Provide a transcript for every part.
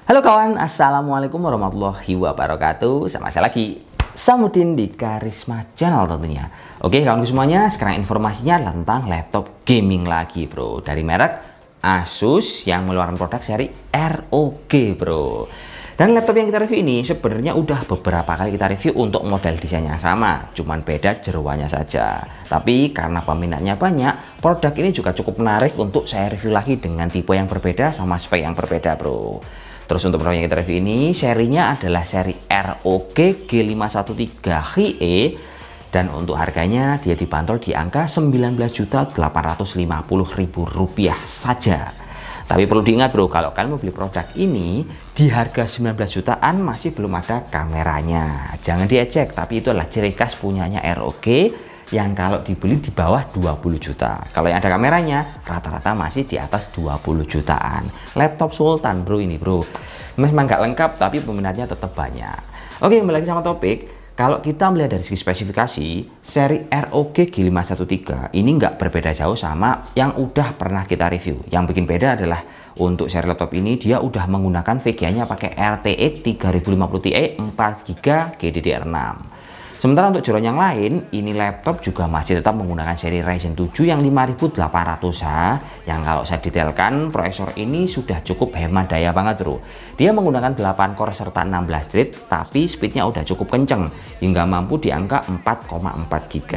Halo kawan, assalamualaikum warahmatullahi wabarakatuh. Sama saya lagi, Samudin di Karisma Channel tentunya. Oke kawan semuanya, sekarang informasinya tentang laptop gaming lagi bro. Dari merek Asus yang mengeluarkan produk seri ROG bro. Dan laptop yang kita review ini sebenarnya udah beberapa kali kita review untuk model desain yang sama, cuman beda jeroannya saja. Tapi karena peminatnya banyak, produk ini juga cukup menarik untuk saya review lagi dengan tipe yang berbeda sama spek yang berbeda bro. Terus untuk produk yang kita review ini serinya adalah seri ROG G513HE dan untuk harganya dia dibanderol di angka Rp19.850.000 saja. Tapi perlu diingat bro, kalau kalian mau beli produk ini di harga 19 jutaan masih belum ada kameranya. Jangan diejek, tapi itu adalah ciri khas punyanya ROG yang kalau dibeli di bawah 20 juta. Kalau yang ada kameranya rata-rata masih di atas 20 jutaan. Laptop Sultan bro ini bro. Memang nggak lengkap tapi peminatnya tetap banyak. Oke, kembali lagi sama topik. Kalau kita melihat dari segi spesifikasi, seri ROG G513 ini nggak berbeda jauh sama yang udah pernah kita review. Yang bikin beda adalah untuk seri laptop ini dia udah menggunakan VGA-nya pakai RTX 3050 Ti 4GB GDDR6. Sementara untuk jeroan yang lain, ini laptop juga masih tetap menggunakan seri Ryzen 7 yang 5800H, yang kalau saya detailkan prosesor ini sudah cukup hemat daya banget bro. Dia menggunakan 8 core serta 16 thread, tapi speednya udah cukup kenceng, hingga mampu di angka 4,4 GB.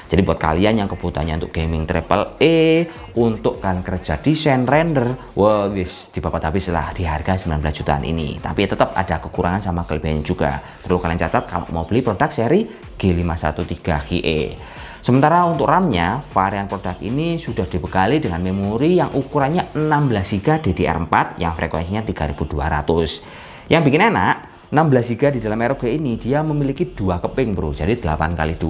Jadi buat kalian yang kebutuhannya untuk gaming triple E, untuk kalian kerja desain render, wah wis dibabat habis lah di harga 19 jutaan ini. Tapi tetap ada kekurangan sama kelebihannya juga. Perlu kalian catat kalau mau beli produk seri G513HE. Sementara untuk RAM-nya, varian produk ini sudah dibekali dengan memori yang ukurannya 16GB DDR4 yang frekuensinya 3200. Yang bikin enak, 16GB di dalam ROG ini dia memiliki dua keping bro, jadi 8x2.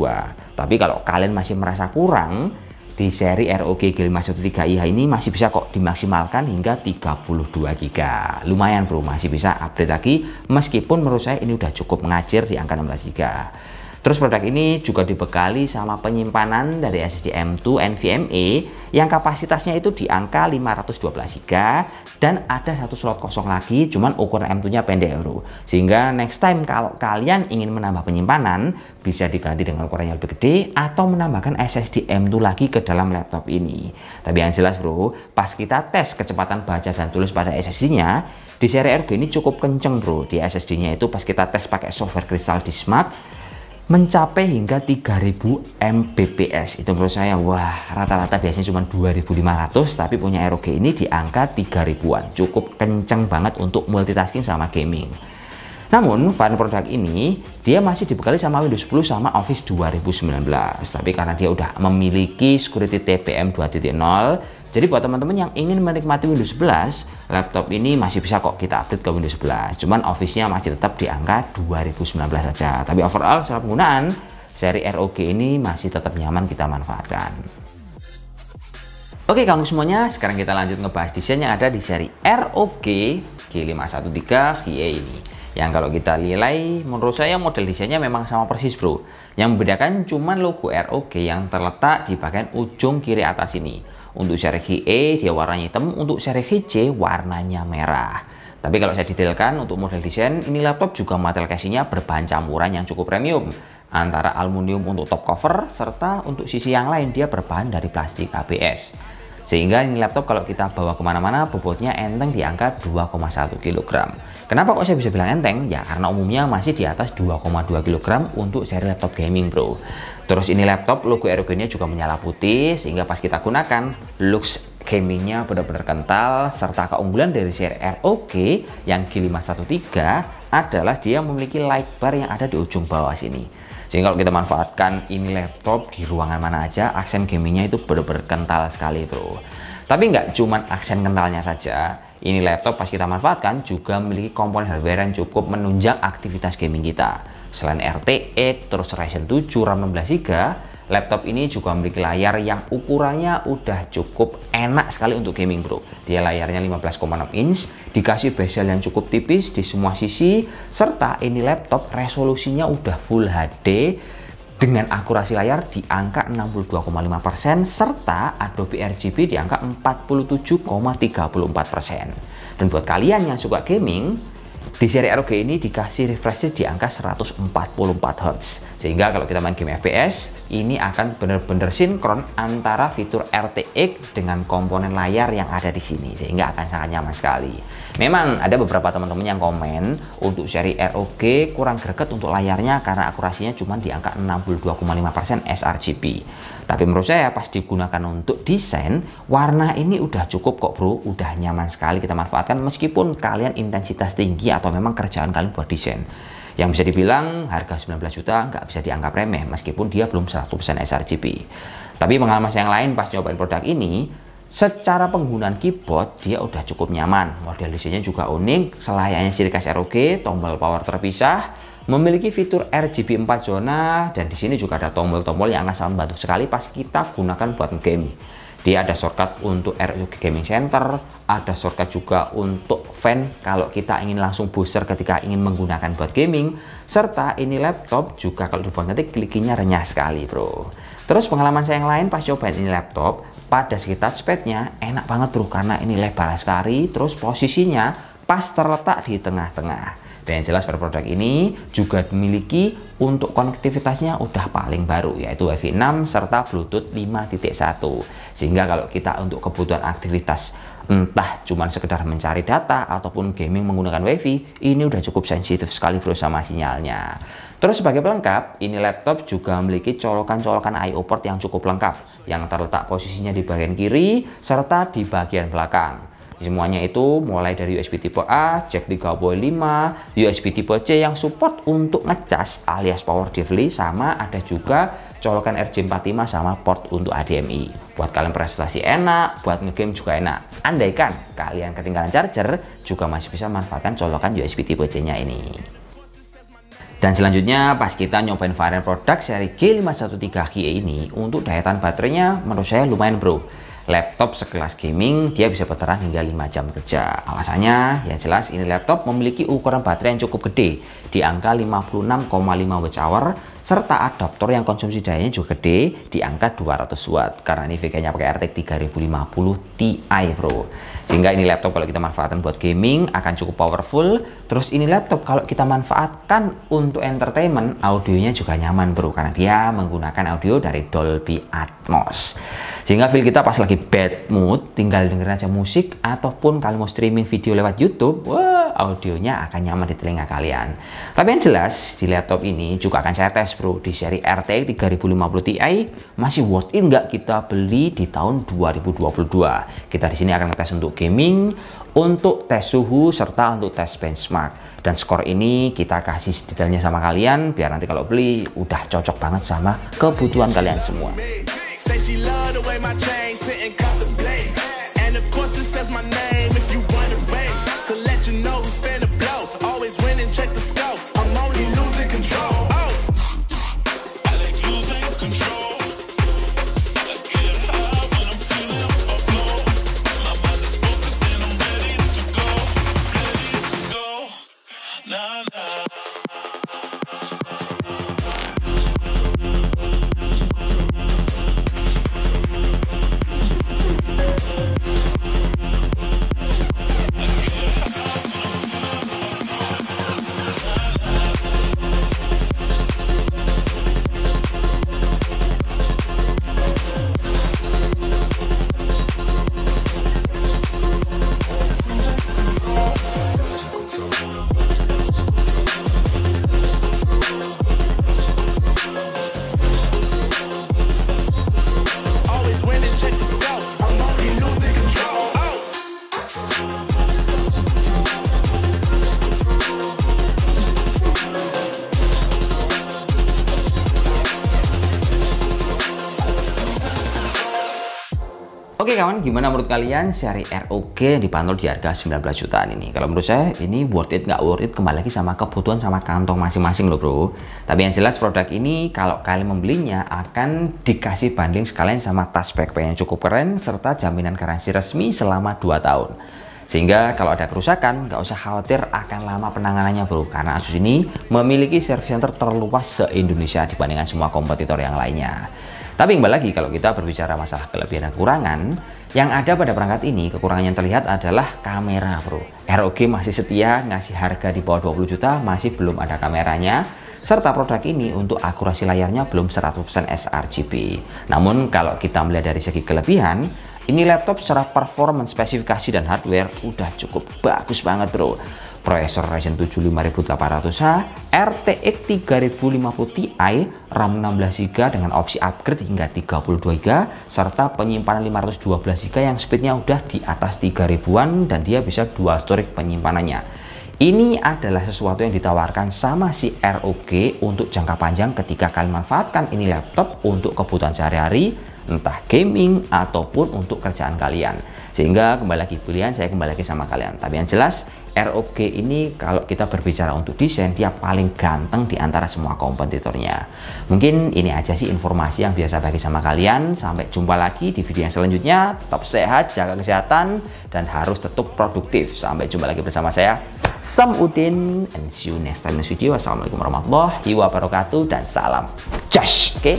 Tapi kalau kalian masih merasa kurang, di seri ROG G513i ini masih bisa kok dimaksimalkan hingga 32GB. Lumayan bro, masih bisa update lagi meskipun menurut saya ini udah cukup mengacir di angka 16GB. Terus produk ini juga dibekali sama penyimpanan dari SSD M2 NVMe yang kapasitasnya itu di angka 512GB dan ada satu slot kosong lagi, cuman ukuran M2-nya pendek bro. Sehingga next time kalau kalian ingin menambah penyimpanan bisa diganti dengan ukuran yang lebih gede atau menambahkan SSD M2 lagi ke dalam laptop ini. Tapi yang jelas bro, pas kita tes kecepatan baca dan tulis pada SSD-nya, di seri ROG ini cukup kenceng bro. Di SSD-nya itu pas kita tes pakai software Crystal Disk Mark mencapai hingga 3000 Mbps. Itu menurut saya wah, rata-rata biasanya cuma 2500, tapi punya ROG ini di angka 3000-an. Cukup kenceng banget untuk multitasking sama gaming. Namun varian produk ini dia masih dibekali sama Windows 10 sama Office 2019. Tapi karena dia udah memiliki security TPM 2.0, jadi buat teman-teman yang ingin menikmati Windows 11, laptop ini masih bisa kok kita update ke Windows 11. Cuman Office-nya masih tetap di angka 2019 saja. Tapi overall secara penggunaan, seri ROG ini masih tetap nyaman kita manfaatkan. Oke kawan semuanya, sekarang kita lanjut ngebahas desain yang ada di seri ROG G513HE ini. Yang kalau kita nilai, menurut saya model desainnya memang sama persis bro. Yang membedakan cuman logo ROG yang terletak di bagian ujung kiri atas ini. Untuk seri HE dia warnanya hitam, untuk seri HC warnanya merah. Tapi kalau saya detailkan untuk model desain, ini laptop juga material casingnya berbahan campuran yang cukup premium. Antara aluminium untuk top cover, serta untuk sisi yang lain dia berbahan dari plastik ABS. Sehingga ini laptop kalau kita bawa kemana-mana bobotnya enteng di angka 2,1 kg. Kenapa kok saya bisa bilang enteng? Ya karena umumnya masih di atas 2,2 kg untuk seri laptop gaming bro. Terus ini laptop logo ROG-nya juga menyala putih, sehingga pas kita gunakan looks gamingnya benar-benar kental. Serta keunggulan dari seri ROG yang G513 adalah dia memiliki light bar yang ada di ujung bawah sini. Sehingga kalau kita manfaatkan ini laptop di ruangan mana aja, aksen gamingnya itu benar-benar kental sekali bro. Tapi nggak cuman aksen kentalnya saja, ini laptop pas kita manfaatkan juga memiliki komponen hardware yang cukup menunjang aktivitas gaming kita. Selain RTX, terus Ryzen 7, RAM 16GB, laptop ini juga memiliki layar yang ukurannya udah cukup enak sekali untuk gaming bro. Dia layarnya 15,6 inch, dikasih bezel yang cukup tipis di semua sisi, serta ini laptop resolusinya udah Full HD dengan akurasi layar di angka 62,5% serta Adobe RGB di angka 47,34%. Dan buat kalian yang suka gaming, di seri ROG ini dikasih refresh rate di angka 144 Hz. Sehingga kalau kita main game FPS, ini akan benar-benar sinkron antara fitur RTX dengan komponen layar yang ada di sini. Sehingga akan sangat nyaman sekali. Memang ada beberapa teman-teman yang komen untuk seri ROG kurang greget untuk layarnya karena akurasinya cuma di angka 62,5% sRGB. Tapi menurut saya pas digunakan untuk desain, warna ini udah cukup kok bro, udah nyaman sekali kita manfaatkan meskipun kalian intensitas tinggi atau memang kerjaan kalian buat desain. Yang bisa dibilang harga 19 juta nggak bisa dianggap remeh meskipun dia belum 100% sRGB. Tapi pengalaman yang lain pas nyobain produk ini, secara penggunaan keyboard dia udah cukup nyaman. Model desainnya juga unik, selayaknya ciri khas ROG, tombol power terpisah, memiliki fitur RGB 4 zona, dan di sini juga ada tombol-tombol yang akan sangat membantu sekali pas kita gunakan buat game. Dia ada shortcut untuk ROG Gaming Center, ada shortcut juga untuk fan kalau kita ingin langsung booster ketika ingin menggunakan buat gaming, serta ini laptop juga kalau dibuat nanti klikinya renyah sekali bro. Terus pengalaman saya yang lain pas cobain ini laptop, pada segi touchpadnya enak banget bro karena ini lebar sekali, terus posisinya pas terletak di tengah-tengah. Dan jelas produk ini juga dimiliki untuk konektivitasnya udah paling baru yaitu Wi-Fi 6 serta Bluetooth 5.1. Sehingga kalau kita untuk kebutuhan aktivitas entah cuman sekedar mencari data ataupun gaming menggunakan Wi-Fi, ini udah cukup sensitif sekali bro sama sinyalnya. Terus sebagai pelengkap, ini laptop juga memiliki colokan-colokan I/O port yang cukup lengkap yang terletak posisinya di bagian kiri serta di bagian belakang. Semuanya itu mulai dari USB tipe A, jack 3.5, USB tipe C yang support untuk ngecas alias power delivery, sama ada juga colokan RJ45 sama port untuk HDMI. Buat kalian prestasi enak, buat ngegame juga enak. Andaikan kalian ketinggalan charger, juga masih bisa manfaatkan colokan USB tipe C-nya ini. Dan selanjutnya pas kita nyobain varian produk seri G513Ge ini, untuk daya tahan baterainya menurut saya lumayan bro. Laptop sekelas gaming dia bisa bertahan hingga 5 jam kerja. Alasannya yang jelas ini laptop memiliki ukuran baterai yang cukup gede di angka 56,5 Wh serta adaptor yang konsumsi dayanya juga gede di angka 200 watt karena ini VGA-nya pakai RTX 3050 Ti bro. Sehingga ini laptop kalau kita manfaatkan buat gaming akan cukup powerful. Terus ini laptop kalau kita manfaatkan untuk entertainment, audionya juga nyaman bro karena dia menggunakan audio dari Dolby Atmos. Sehingga feel kita pas lagi bad mood tinggal dengerin aja musik ataupun kalau mau streaming video lewat YouTube, wah audionya akan nyaman di telinga kalian. Tapi yang jelas di laptop ini juga akan saya tes bro di seri RTX 3050 Ti masih worth it nggak kita beli di tahun 2022. Kita di sini akan ngetes untuk gaming, untuk tes suhu serta untuk tes benchmark. Dan skor ini kita kasih detailnya sama kalian biar nanti kalau beli udah cocok banget sama kebutuhan kalian semua. Say she love the way my chain sit and contemplate. And of course it says my name if you wanna wait. To let you know who's finna blow. Always win and check the scope. I'm only losing control. Oh, I like losing control. I get high when I'm feeling a flow. My mind is focused and I'm ready to go. Ready to go. Nah, nah. Oke kawan, gimana menurut kalian seri ROG yang dibanderol di harga 19 jutaan ini? Kalau menurut saya ini worth it nggak worth it kembali lagi sama kebutuhan sama kantong masing-masing loh bro. Tapi yang jelas produk ini kalau kalian membelinya akan dikasih banding sekalian sama tas backpack yang cukup keren serta jaminan garansi resmi selama 2 tahun. Sehingga kalau ada kerusakan, nggak usah khawatir akan lama penanganannya bro, karena Asus ini memiliki service center terluas se-Indonesia dibandingkan semua kompetitor yang lainnya. Tapi kembali lagi, kalau kita berbicara masalah kelebihan dan kekurangan, yang ada pada perangkat ini, kekurangan yang terlihat adalah kamera bro. ROG masih setia ngasih harga di bawah 20 juta, masih belum ada kameranya. Serta produk ini untuk akurasi layarnya belum 100% sRGB. Namun kalau kita melihat dari segi kelebihan, ini laptop secara performance, spesifikasi, dan hardware udah cukup bagus banget bro. Prosesor Ryzen 7 5800H, RTX 3050 Ti, RAM 16GB dengan opsi upgrade hingga 32GB, serta penyimpanan 512GB yang speednya udah di atas 3000-an dan dia bisa dual storage penyimpanannya. Ini adalah sesuatu yang ditawarkan sama si ROG untuk jangka panjang ketika kalian manfaatkan ini laptop untuk kebutuhan sehari-hari, entah gaming ataupun untuk kerjaan kalian. Sehingga kembali lagi pilihan saya kembali lagi sama kalian. Tapi yang jelas ROG ini kalau kita berbicara untuk desain, dia paling ganteng di antara semua kompetitornya. Mungkin ini aja sih informasi yang biasa bagi sama kalian. Sampai jumpa lagi di video yang selanjutnya. Tetap sehat, jaga kesehatan, dan harus tetap produktif. Sampai jumpa lagi bersama saya, Sam Udin, and see you next time in this video. Wassalamualaikum warahmatullahi wabarakatuh, dan salam Josh. Oke?